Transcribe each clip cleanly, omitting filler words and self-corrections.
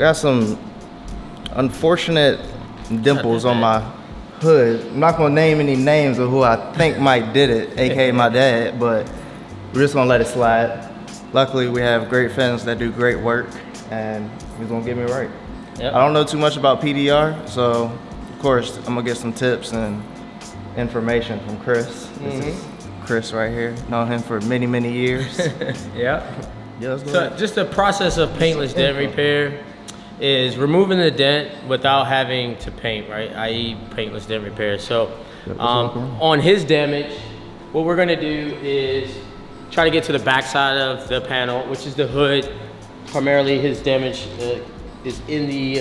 got some unfortunate dimples on my hood. I'm not gonna name any names of who I think might did it, aka my dad, but we're just gonna let it slide. Luckily, we have great fans that do great work, and he's gonna get me right. Yep. I don't know too much about PDR, so of course I'm gonna get some tips and information from Chris. This is Chris right here. Known him for many, many years. Yeah. So just the process of paintless dent repair is removing the dent without having to paint, right? I.e. paintless dent repair. So on his damage, what we're gonna do is try to get to the back side of the panel, which is the hood. Primarily his damage is in the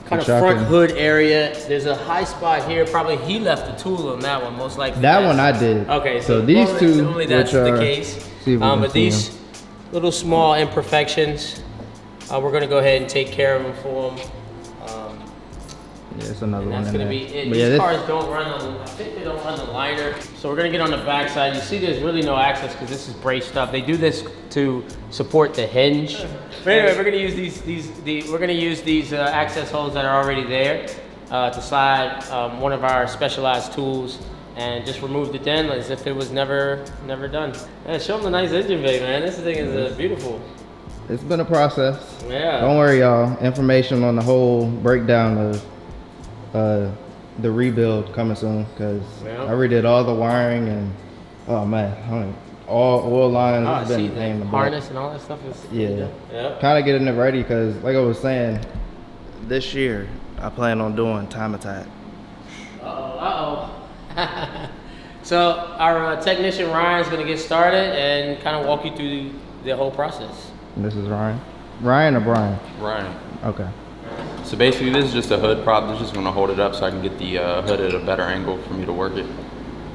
kind of front hood area. There's a high spot here. Probably he left the tool on that one, most likely. That one I did. Okay, so these two, normally that's the case. But these little small imperfections, we're gonna go ahead and take care of them for him. Yeah, it's another one. That's gonna be it. These cars don't run on, I think they don't run the liner. So we're gonna get on the back side. You see there's really no access because this is braced up. They do this to support the hinge. But anyway, we're gonna use these access holes that are already there to slide one of our specialized tools and just remove the dent as if it was never done. Yeah, show them the nice engine bay, man. This thing is beautiful. It's been a process. Yeah. Don't worry, y'all. Information on the whole breakdown of the rebuild coming soon, because I redid all the wiring and oh man, all oil lines. Oh, been paying the harness and all that stuff is kind of getting it ready, because like I was saying, this year I plan on doing time attack. So our technician Ryan's gonna get started and kind of walk you through the whole process. This is Ryan. Ryan or Brian? Ryan. Okay. So basically this is just a hood prop. This is just gonna hold it up so I can get the hood at a better angle for me to work it.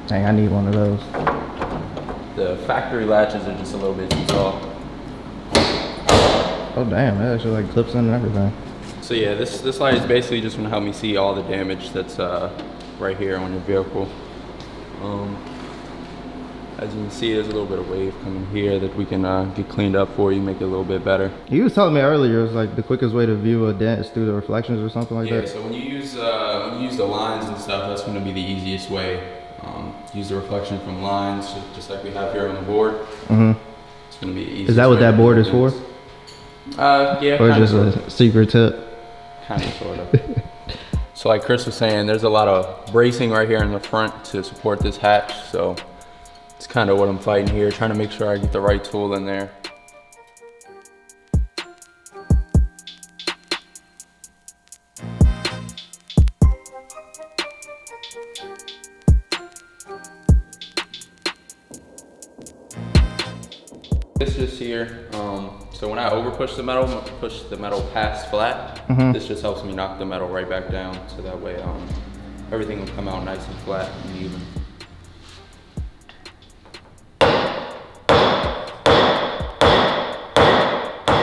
Dang, I need one of those. The factory latches are just a little bit too tall. Oh damn, that actually like clips in and everything. So yeah, this light is basically just gonna help me see all the damage that's right here on your vehicle. As you can see, there's a little bit of wave coming here that we can get cleaned up for you, make it a little bit better. You was telling me earlier it was like the quickest way to view a dent is through the reflections or something like that. Yeah, so when you use the lines and stuff, that's going to be the easiest way. Use the reflection from lines, just like we have here on the board. It's going to be easy. Is that what that board is for? Yeah. Or just a secret tip? Kind of, sort of. So like Chris was saying, there's a lot of bracing right here in the front to support this hatch. So it's kind of what I'm fighting here, trying to make sure I get the right tool in there. This just here, so when I over push the metal, push the metal past flat, this just helps me knock the metal right back down, so that way everything will come out nice and flat and even.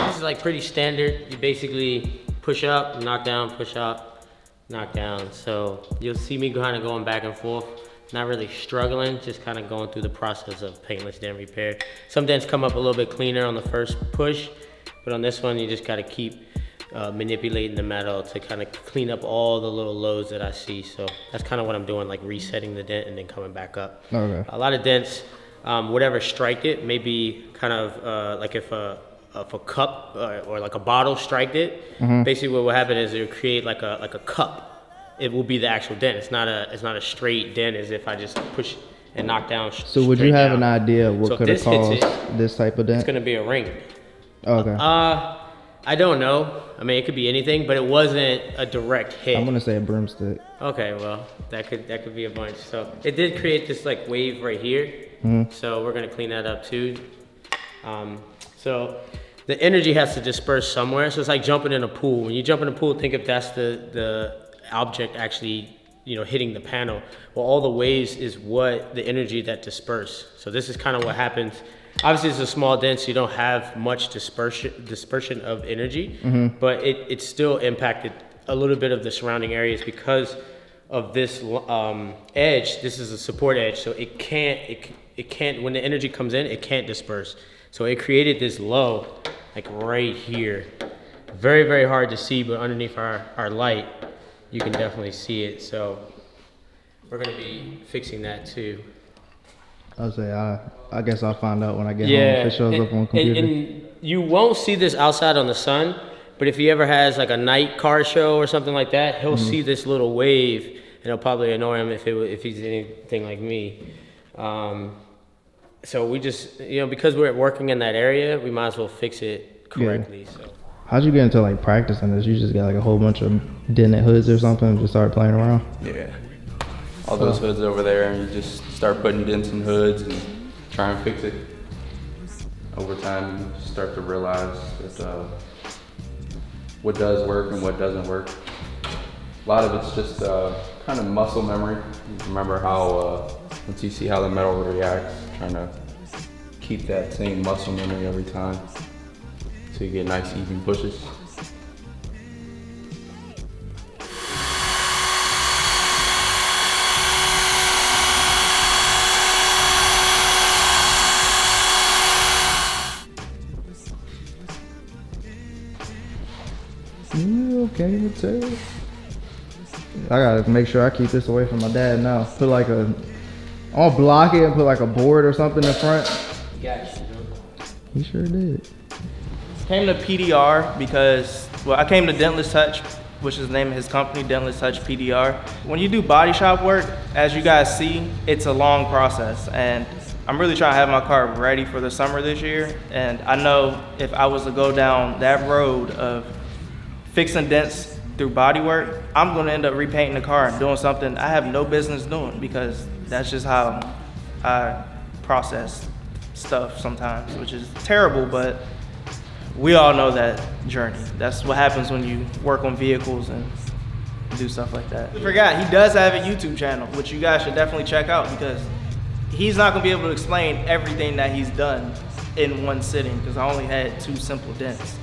This is like pretty standard. You basically push up, knock down, push up, knock down. So you'll see me kind of going back and forth. Not really struggling, just kind of going through the process of paintless dent repair. Some dents come up a little bit cleaner on the first push, but on this one, you just gotta keep manipulating the metal to kind of clean up all the little lows that I see. So that's kind of what I'm doing, like resetting the dent and then coming back up. Okay. A lot of dents, whatever striked it, maybe kind of like if a cup or like a bottle striked it, basically what will happen is it will create like a cup. It will be the actual dent. It's not a straight dent as if I just push and knock down. So would you have an idea what could have caused this type of dent? It's gonna be a ring. Okay. I don't know. I mean, it could be anything, but it wasn't a direct hit. I'm gonna say a broomstick. Okay, well, that could be a bunch. So it did create this like wave right here. So we're gonna clean that up too. So the energy has to disperse somewhere. So it's like jumping in a pool. When you jump in a pool, think if that's the object actually, hitting the panel. Well, all the waves is what the energy that disperse. So this is kind of what happens. Obviously, it's a small dent, so you don't have much dispersion of energy, but it still impacted a little bit of the surrounding areas because of this edge. This is a support edge, so it can't. When the energy comes in, it can't disperse. So it created this low, like right here. Very, very hard to see, but underneath our light, you can definitely see it. So we're gonna be fixing that too. I'll say, I guess I'll find out when I get home if it shows up on computer. And you won't see this outside on the sun, but if he ever has like a night car show or something like that, he'll see this little wave, and it'll probably annoy him if he's anything like me. So we just, you know, because we're working in that area, we might as well fix it correctly. Yeah. So. How'd you get into like practicing this? You just got like a whole bunch of dented hoods or something and just started playing around? Yeah. All those hoods over there, and you just start putting dents in hoods and try and fix it. Over time, you start to realize that what does work and what doesn't work. A lot of it's just kind of muscle memory. You remember how, once you see how the metal reacts, trying to keep that same muscle memory every time so you get nice even pushes. Okay, let's say. I gotta make sure I keep this away from my dad now. Put like I'll block it and put like a board or something in front. Gotcha. He sure did. Came to PDR because, well, I came to Dentless Touch, which is the name of his company, Dentless Touch PDR. When you do body shop work, as you guys see, it's a long process, and I'm really trying to have my car ready for the summer this year. And I know if I was to go down that road of fixing dents through body work, I'm gonna end up repainting the car and doing something I have no business doing, because that's just how I process stuff sometimes, which is terrible, but we all know that journey. That's what happens when you work on vehicles and do stuff like that. I forgot, he does have a YouTube channel, which you guys should definitely check out, because he's not gonna be able to explain everything that he's done in one sitting, because I only had 2 simple dents.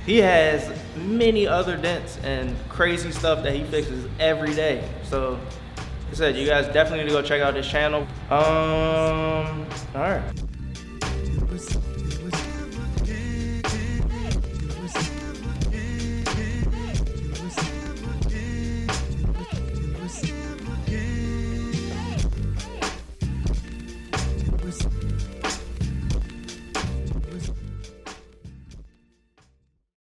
He has many other dents and crazy stuff that he fixes every day. So, like I said, you guys definitely need to go check out his channel. All right.